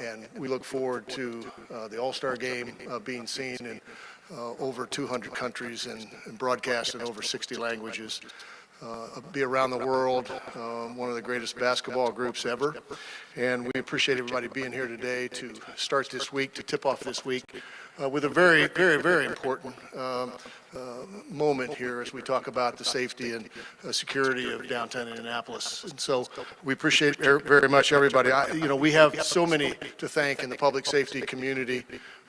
and we look forward to the All-Star Game being seen in over 200 countries and broadcast in over 60 languages. Be around the world, one of the greatest basketball groups ever. And we appreciate everybody being here today to start this week, to tip off this week with a very, very, very important moment here as we talk about the safety and security of downtown Indianapolis. And so we appreciate very much everybody. We have so many to thank in the public safety community.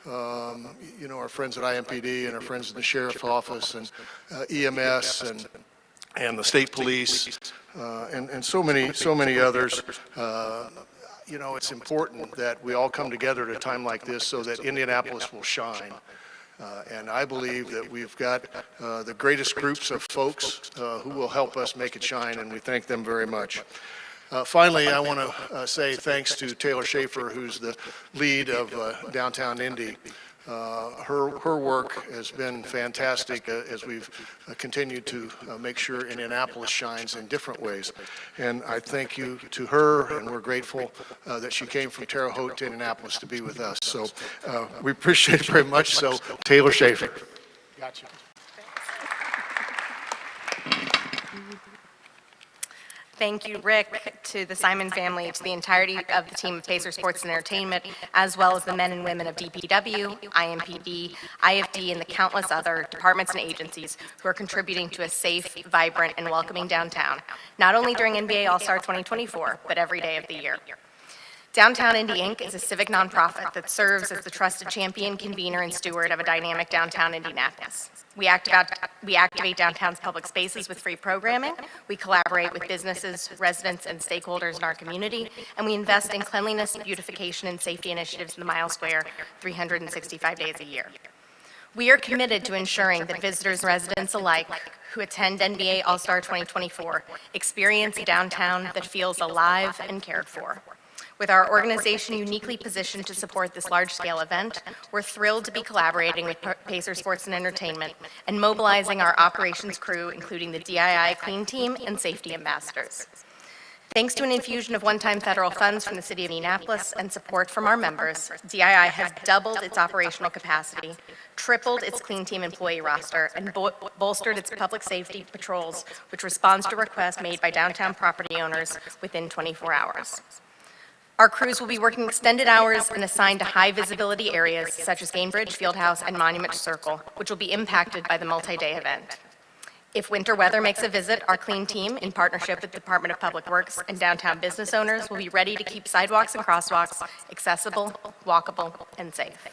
Our friends at IMPD and our friends in the Sheriff's Office and EMS and the state police, and so many others. It's important that we all come together at a time like this so that Indianapolis will shine. And I believe that we've got the greatest groups of folks who will help us make it shine, and we thank them very much. Finally, I want to say thanks to Taylor Schaefer, who's the lead of Downtown Indy. Her work has been fantastic as we've continued to make sure Indianapolis shines in different ways. And I thank you to her, and we're grateful that she came from Terre Haute to Indianapolis to be with us. So we appreciate it very much. So Taylor Schaefer. Gotcha. Thank you, Rick, to the Simon family, to the entirety of the team of Pacer Sports and Entertainment, as well as the men and women of DPW, IMPD, IFD, and the countless other departments and agencies who are contributing to a safe, vibrant, and welcoming downtown, not only during NBA All-Star 2024, but every day of the year. Downtown Indy Inc. is a civic nonprofit that serves as the trusted champion, convener, and steward of a dynamic downtown Indianapolis. We activate downtown's public spaces with free programming, we collaborate with businesses, residents, and stakeholders in our community, and we invest in cleanliness, beautification, and safety initiatives in the Mile Square 365 days a year. We are committed to ensuring that visitors and residents alike who attend NBA All-Star 2024 experience a downtown that feels alive and cared for. With our organization uniquely positioned to support this large-scale event, we're thrilled to be collaborating with Pacer Sports and Entertainment and mobilizing our operations crew, including the DII Clean Team and safety ambassadors. Thanks to an infusion of one-time federal funds from the City of Indianapolis and support from our members, DII has doubled its operational capacity, tripled its Clean Team employee roster, and bolstered its public safety patrols, which responds to requests made by downtown property owners within 24 hours. Our crews will be working extended hours and assigned to high-visibility areas such as Gainbridge, Fieldhouse, and Monument Circle, which will be impacted by the multi-day event. If winter weather makes a visit, our Clean Team, in partnership with the Department of Public Works and downtown business owners, will be ready to keep sidewalks and crosswalks accessible, walkable, and safe.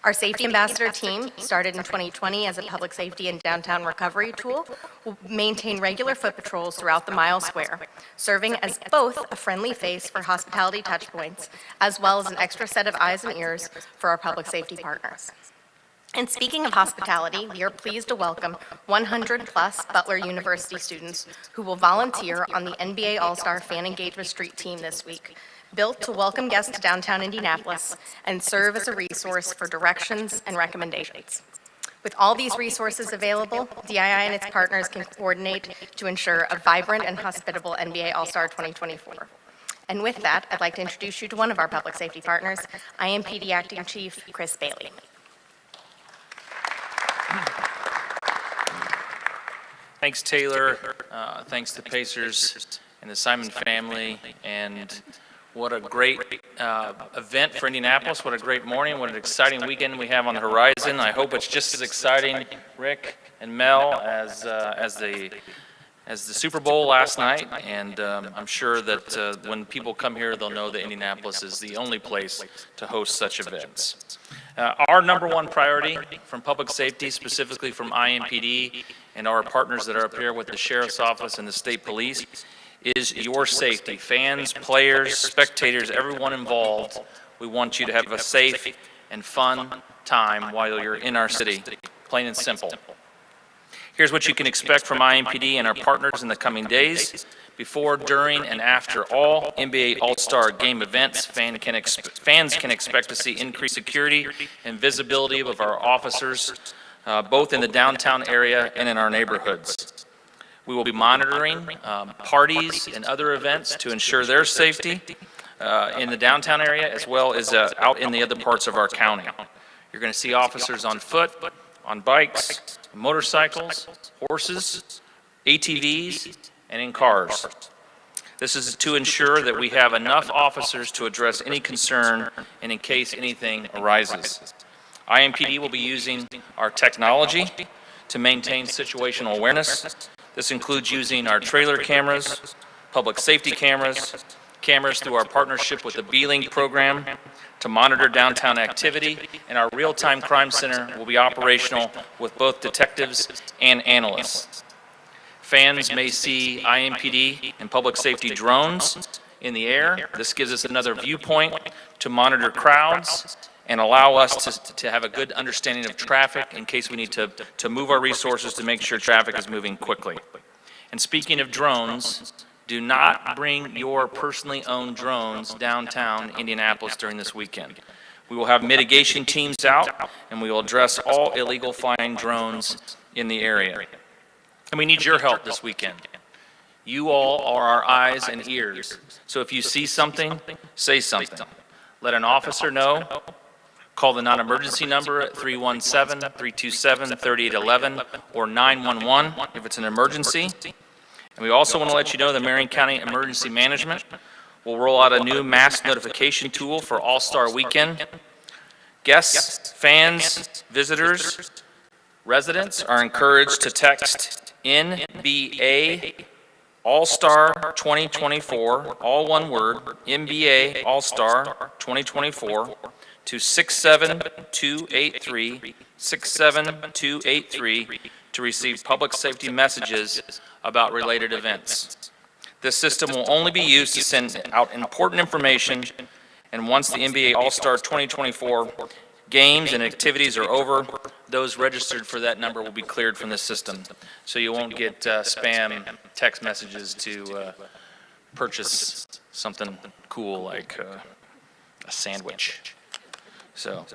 Our Safety Ambassador team, started in 2020 as a public safety and downtown recovery tool, will maintain regular foot patrols throughout the Mile Square, serving as both a friendly face for hospitality touchpoints, as well as an extra set of eyes and ears for our public safety partners. And speaking of hospitality, we are pleased to welcome 100-plus Butler University students who will volunteer on the NBA All-Star Fan Engagement Street team this week, built to welcome guests to downtown Indianapolis and serve as a resource for directions and recommendations. With all these resources available, DII and its partners can coordinate to ensure a vibrant and hospitable NBA All-Star 2024. And with that, I'd like to introduce you to one of our public safety partners, IMPD Acting Chief Chris Bailey. Thanks, Taylor. Thanks to Pacers and the Simon family, and what a great event for Indianapolis. What a great morning. What an exciting weekend we have on the horizon. I hope it's just as exciting, Rick and Mel, as the Super Bowl last night. And I'm sure that when people come here, they'll know that Indianapolis is the only place to host such events. Our number one priority from public safety, specifically from IMPD and our partners that are up here with the Sheriff's Office and the State Police, is your safety. Fans, players, spectators, everyone involved, we want you to have a safe and fun time while you're in our city, plain and simple. Here's what you can expect from IMPD and our partners in the coming days. Before, during, and after all NBA All-Star Game events, fans can expect to see increased security and visibility of our officers, both in the downtown area and in our neighborhoods. We will be monitoring parties and other events to ensure their safety. in the downtown area as well as out in the other parts of our county. You're going to see officers on foot, on bikes, motorcycles, horses, ATVs, and in cars. This is to ensure that we have enough officers to address any concern and in case anything arises. IMPD will be using our technology to maintain situational awareness. This includes using our trailer cameras, public safety cameras, cameras through our partnership with the B-Link program to monitor downtown activity, and our real-time crime center will be operational with both detectives and analysts. Fans may see IMPD and public safety drones in the air. This gives us another viewpoint to monitor crowds and allow us to have a good understanding of traffic in case we need to move our resources to make sure traffic is moving quickly. And speaking of drones, do not bring your personally owned drones downtown Indianapolis during this weekend. We will have mitigation teams out, and we will address all illegal flying drones in the area. And we need your help this weekend. You all are our eyes and ears. So if you see something, say something. Let an officer know. Call the non-emergency number at 317-327-3811 or 911 if it's an emergency. And we also want to let you know that Marion County Emergency Management will roll out a new mass notification tool for All-Star Weekend. Guests, fans, visitors, residents are encouraged to text NBA All-Star 2024, all one word, NBA All-Star 2024, to 67283, 67283, to receive public safety messages about related events. This system will only be used to send out important information, and once the NBA All-Star 2024 games and activities are over, those registered for that number will be cleared from the system. So you won't get spam text messages to purchase something cool like a sandwich. So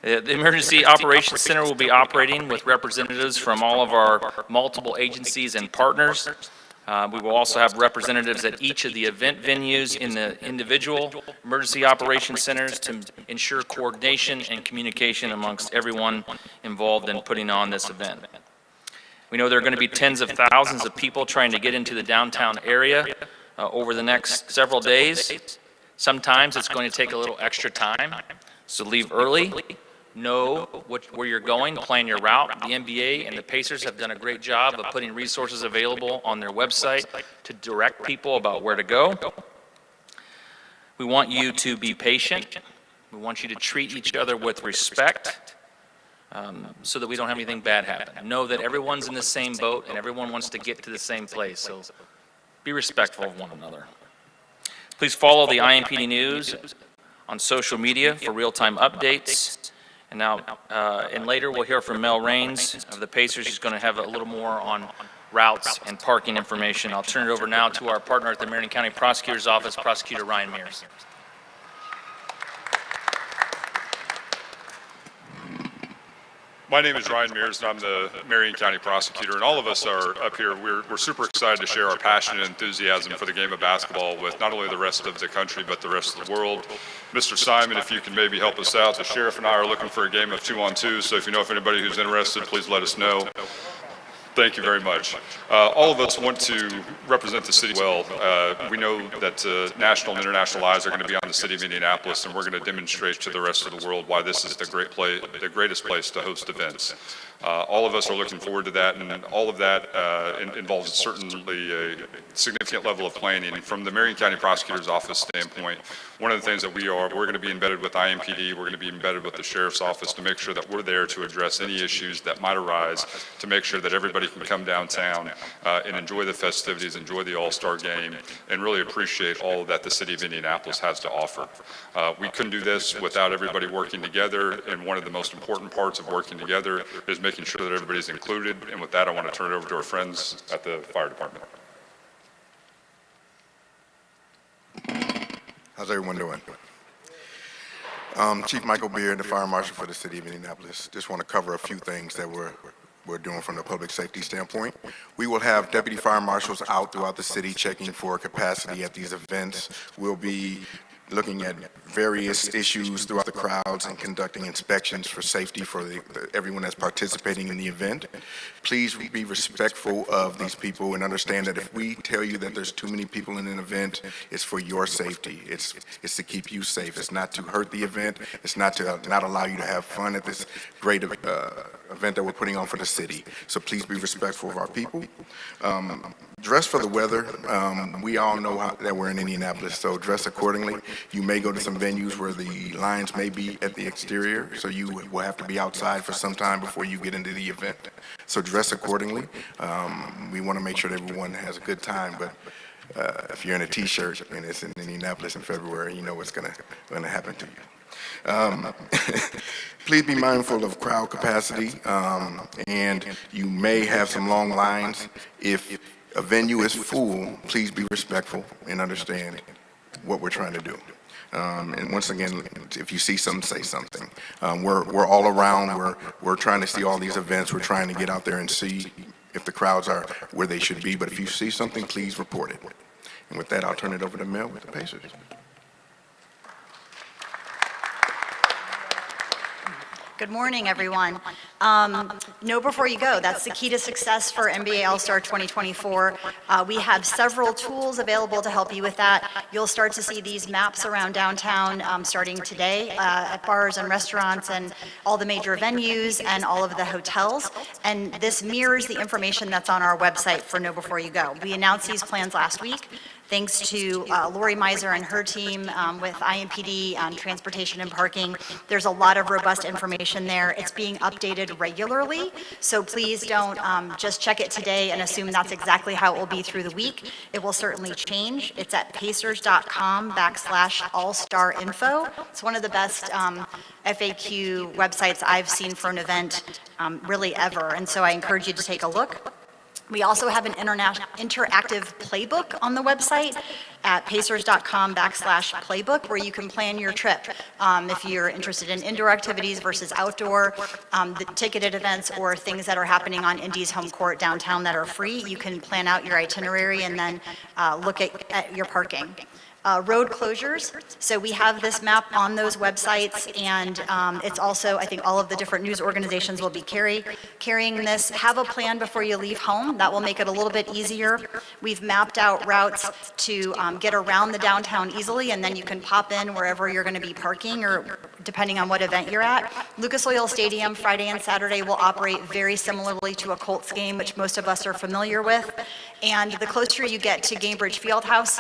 the Emergency Operations Center will be operating with representatives from all of our multiple agencies and partners. We will also have representatives at each of the event venues in the individual emergency operations centers to ensure coordination and communication amongst everyone involved in putting on this event. We know there are going to be tens of thousands of people trying to get into the downtown area over the next several days. Sometimes it's going to take a little extra time, so leave early. Know where you're going, plan your route. The NBA and the Pacers have done a great job of putting resources available on their website to direct people about where to go. We want you to be patient. We want you to treat each other with respect so that we don't have anything bad happen. Know that everyone's in the same boat and everyone wants to get to the same place, so be respectful of one another. Please follow the IMPD News on social media for real-time updates. And now, and later we'll hear from Mel Raines of the Pacers. He's going to have a little more on routes and parking information. I'll turn it over now to our partner at the Marion County Prosecutor's Office, Prosecutor Ryan Mears. My name is Ryan Mears, and I'm the Marion County Prosecutor, and all of us are up here. We're super excited to share our passion and enthusiasm for the game of basketball with not only the rest of the country, but the rest of the world. Mr. Simon, if you can maybe help us out, the sheriff and I are looking for a game of 2-on-2, so if you know of anybody who's interested, please let us know. Thank you very much. All of us want to represent the city well. We know that national and international eyes are going to be on the city of Indianapolis, and we're going to demonstrate to the rest of the world why this is the greatest place to host events. All of us are looking forward to that, and all of that involves certainly a significant level of planning. From the Marion County Prosecutor's Office standpoint, one of the things that we're going to be embedded with IMPD, we're going to be embedded with the Sheriff's Office to make sure that we're there to address any issues that might arise, to make sure that everybody can come downtown and enjoy the festivities, enjoy the All-Star Game, and really appreciate all that the city of Indianapolis has to offer. We couldn't do this without everybody working together, and one of the most important parts of working together is making sure that everybody's included. And with that, I want to turn it over to our friends at the fire department. How's everyone doing? Chief Michael Beard, the Fire Marshal for the City of Indianapolis. Just want to cover a few things that we're doing from the public safety standpoint. We will have deputy fire marshals out throughout the city checking for capacity at these events. We'll be looking at various issues throughout the crowds and conducting inspections for safety for everyone that's participating in the event. Please be respectful of these people and understand that if we tell you that there's too many people in an event, it's for your safety. It's to keep you safe. It's not to hurt the event. It's not to not allow you to have fun at this great event that we're putting on for the city. So please be respectful of our people. Dress for the weather. We all know that we're in Indianapolis, so dress accordingly. You may go to some venues where the lines may be at the exterior, so you will have to be outside for some time before you get into the event. So dress accordingly. We want to make sure that everyone has a good time, but if you're in a t-shirt and it's in Indianapolis in February, you know what's going to happen to you. Please be mindful of crowd capacity, and you may have some long lines. If a venue is full, please be respectful and understand what we're trying to do. And once again, if you see something, say something. We're all around. We're trying to see all these events. We're trying to get out there and see if the crowds are where they should be. But if you see something, please report it. And with that, I'll turn it over to Mel with the Pacers. Good morning, everyone. Know before you go, that's the key to success for NBA All-Star 2024. We have several tools available to help you with that. You'll start to see these maps around downtown starting today at bars and restaurants and all the major venues and all of the hotels. And this mirrors the information that's on our website for Know Before You Go. We announced these plans last week. Thanks to Lori Miser and her team with IMPD on transportation and parking. There's a lot of robust information there. It's being updated regularly, so please don't just check it today and assume that's exactly how it will be through the week. It will certainly change. It's at pacers.com/allstarinfo. It's one of the best FAQ websites I've seen for an event really ever, and so I encourage you to take a look. We also have an interactive playbook on the website at pacers.com/playbook where you can plan your trip. If you're interested in indoor activities versus outdoor, the ticketed events or things that are happening on Indy's home court downtown that are free, you can plan out your itinerary and then look at your parking. Road closures, so we have this map on those websites, and it's also, I think all of the different news organizations will be carrying this. Have a plan before you leave home. That will make it a little bit easier. We've mapped out routes to get around the downtown easily, and then you can pop in wherever you're going to be parking or depending on what event you're at. Lucas Oil Stadium Friday and Saturday will operate very similarly to a Colts game, which most of us are familiar with. And the closer you get to Gainbridge Fieldhouse,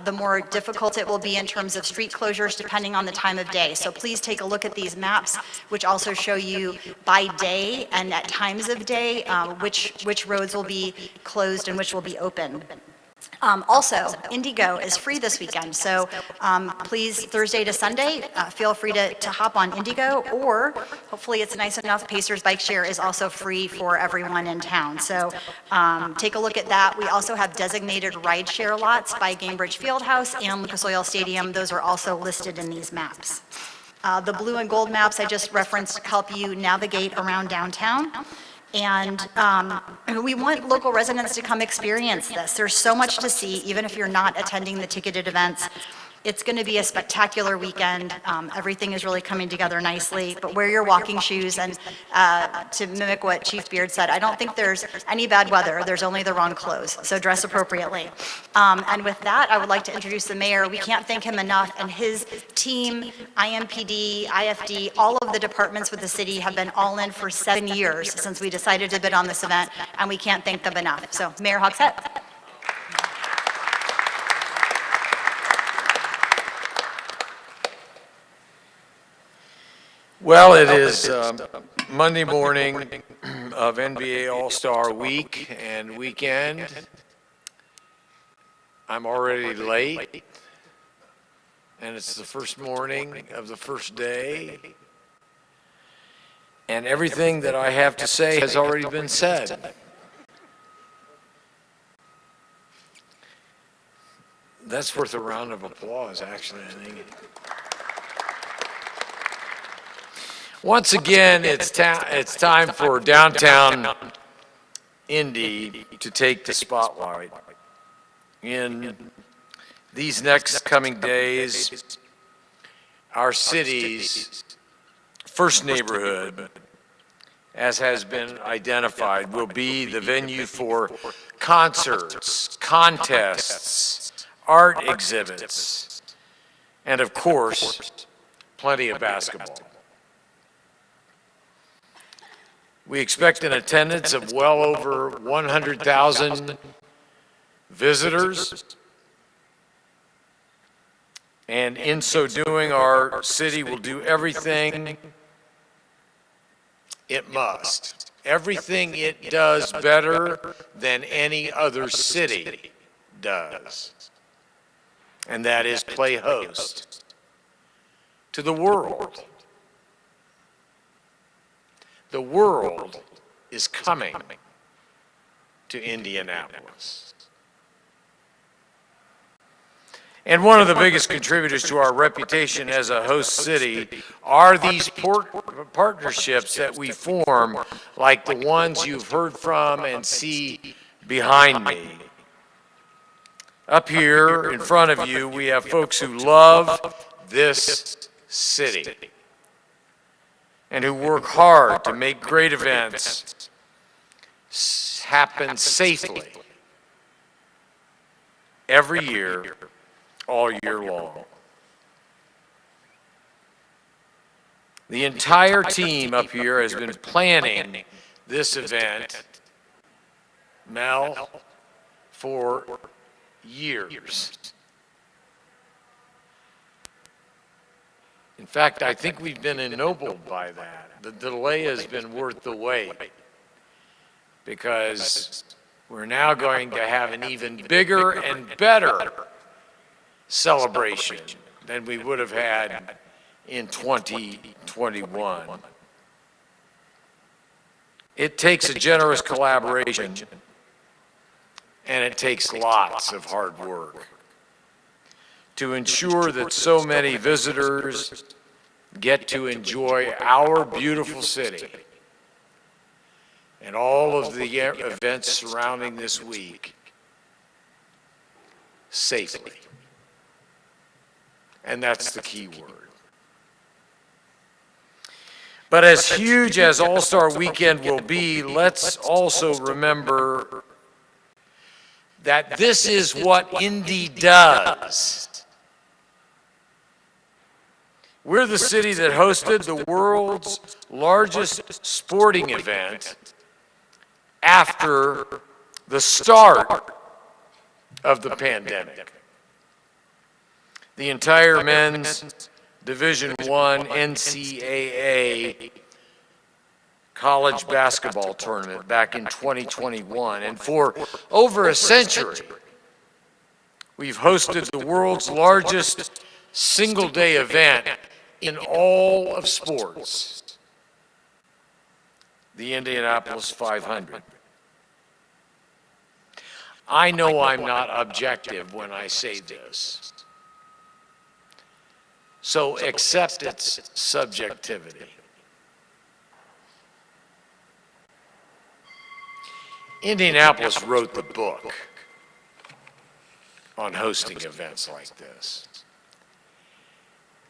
the more difficult it will be in terms of street closures depending on the time of day. So please take a look at these maps, which also show you by day and at times of day which roads will be closed and which will be open. Also, Indigo is free this weekend, so please, Thursday to Sunday, feel free to hop on Indigo, or hopefully it's nice enough, Pacers Bike Share is also free for everyone in town. So take a look at that. We also have designated ride share lots by Gainbridge Fieldhouse and Lucas Oil Stadium. Those are also listed in these maps. The blue and gold maps I just referenced help you navigate around downtown. And we want local residents to come experience this. There's so much to see, even if you're not attending the ticketed events. It's going to be a spectacular weekend. Everything is really coming together nicely, but wear your walking shoes, and to mimic what Chief Beard said, I don't think there's any bad weather, there's only the wrong clothes, so dress appropriately. And with that, I would like to introduce the mayor. We can't thank him enough, and his team, IMPD, IFD, all of the departments with the city have been all in for 7 years since we decided to bid on this event, and we can't thank them enough. So Mayor Hogsett. Well, it is Monday morning of NBA All-Star Week and weekend. I'm already late, and it's the first morning of the first day, and everything that I have to say has already been said. That's worth a round of applause, actually, I think. Once again, it's time for downtown Indy to take the spotlight. In these next coming days, our city's first neighborhood, as has been identified, will be the venue for concerts, contests, art exhibits, and of course, plenty of basketball. We expect an attendance of well over 100,000 visitors. And in so doing, our city will do everything it must. Everything it does better than any other city does. And that is play host to the world. The world is coming to Indianapolis. And one of the biggest contributors to our reputation as a host city are these partnerships that we form, like the ones you've heard from and see behind me. Up here in front of you, we have folks who love this city and who work hard to make great events happen safely every year, all year long. The entire team up here has been planning this event, Mel, for years. In fact, I think we've been ennobled by that. The delay has been worth the wait, because we're now going to have an even bigger and better celebration than we would have had in 2021. It takes a generous collaboration, and it takes lots of hard work to ensure that so many visitors get to enjoy our beautiful city and all of the events surrounding this week safely. And that's the key word. But as huge as All-Star Weekend will be, let's also remember that this is what Indy does. We're the city that hosted the world's largest sporting event after the start of the pandemic. The entire men's Division I NCAA college basketball tournament back in 2021. And for over a century, we've hosted the world's largest single-day event in all of sports, the Indianapolis 500. I know I'm not objective when I say this, so accept its subjectivity. Indianapolis wrote the book on hosting events like this.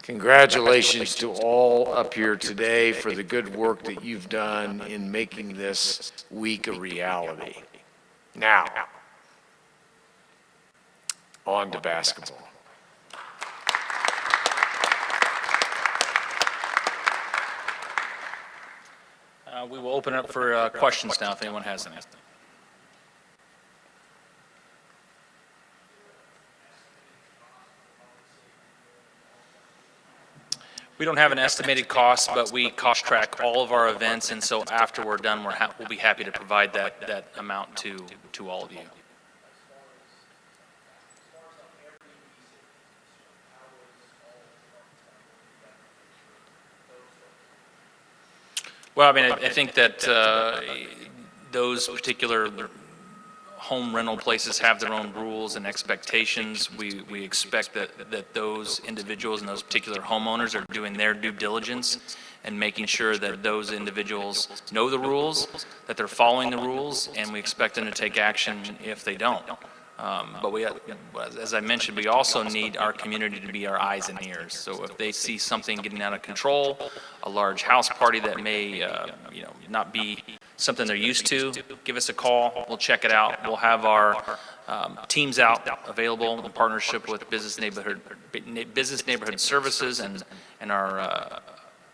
Congratulations to all up here today for the good work that you've done in making this week a reality. Now, on to basketball. We will open it up for questions now if anyone has any. We don't have an estimated cost, but we cost track all of our events, and so after we're done, we'll be happy to provide that amount to all of you. Well, I mean, I think that those particular home rental places have their own rules and expectations. We expect that those individuals and those particular homeowners are doing their due diligence and making sure that those individuals know the rules, that they're following the rules, and we expect them to take action if they don't. But we, as I mentioned, we also need our community to be our eyes and ears. So if they see something getting out of control, a large house party that may, not be something they're used to, give us a call. We'll check it out. We'll have our teams out available in partnership with Business Neighborhood Services and our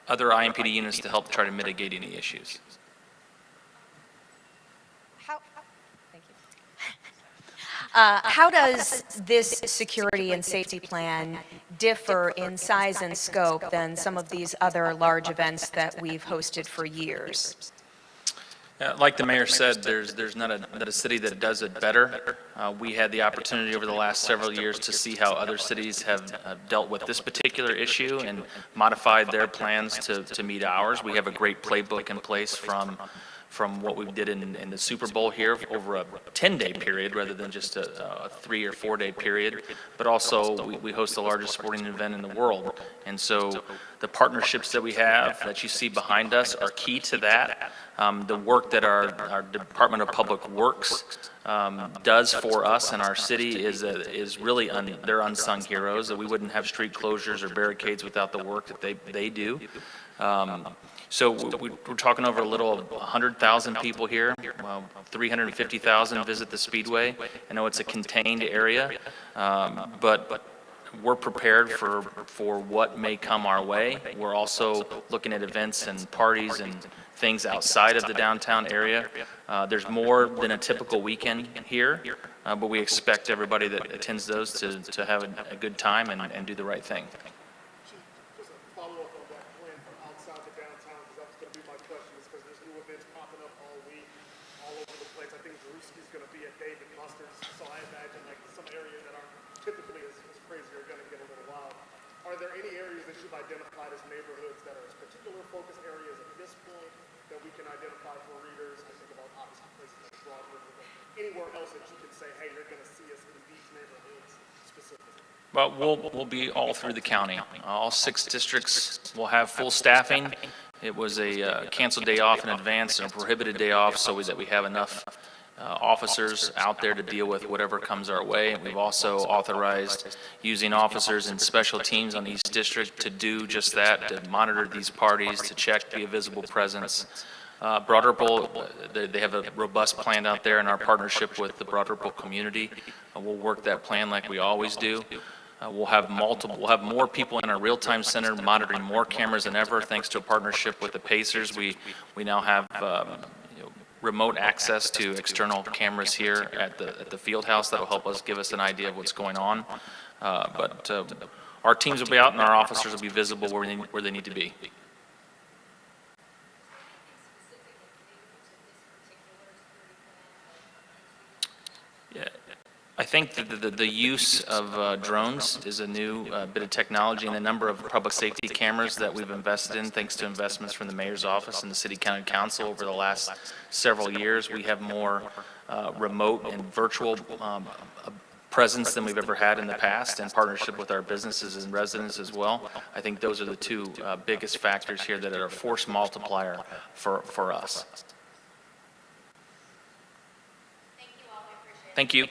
other IMPD units to help try to mitigate any issues. How does this security and safety plan differ in size and scope than some of these other large events that we've hosted for years? Like the mayor said, there's not a city that does it better. We had the opportunity over the last several years to see how other cities have dealt with this particular issue and modified their plans to meet ours. We have a great playbook in place from what we did in the Super Bowl here over a 10-day period rather than just a 3 or 4 day period. But also, we host the largest sporting event in the world. And so the partnerships that we have that you see behind us are key to that. The work that our Department of Public Works does for us in our city is really, they're unsung heroes. That we wouldn't have street closures or barricades without the work that they do. So we're talking over a little of 100,000 people here. 350,000 visit the Speedway. I know it's a contained area, but we're prepared for what may come our way. We're also looking at events and parties and things outside of the downtown area. There's more than a typical weekend here, but we expect everybody that attends those to have a good time and do the right thing. Just a follow-up on that plan from outside the downtown, because that was going to be my question, is because there's new events popping up all week, all over the place. I think Drewski's going to be at Dave & Buster's, so I imagine like some areas that aren't typically as crazy are going to get a little wild. Are there any areas that you've identified as neighborhoods that are particular focus areas at this point that we can identify for readers? I think about obviously places like Broad River, but anywhere else that you can say, hey, you're going to see us in these neighborhoods specifically? Well, we'll be all through the county. All 6 districts will have full staffing. It was a canceled day off in advance and a prohibited day off so that we have enough officers out there to deal with whatever comes our way. We've also authorized using officers and special teams on each district to do just that, to monitor these parties, to check, be a visible presence. Broad Ripple, they have a robust plan out there in our partnership with the Broad Ripple community. We'll work that plan like we always do. We'll have more people in our real-time center monitoring more cameras than ever, thanks to a partnership with the Pacers. We now have remote access to external cameras here at the field house that will help us give us an idea of what's going on. But our teams will be out and our officers will be visible where they need to be. Yeah, I think that the use of drones is a new bit of technology, and the number of public safety cameras that we've invested in, thanks to investments from the mayor's office and the city county council over the last several years. We have more remote and virtual presence than we've ever had in the past, in partnership with our businesses and residents as well. I think those are the 2 biggest factors here that are a force multiplier for us. Thank you all. I appreciate it. Thank you.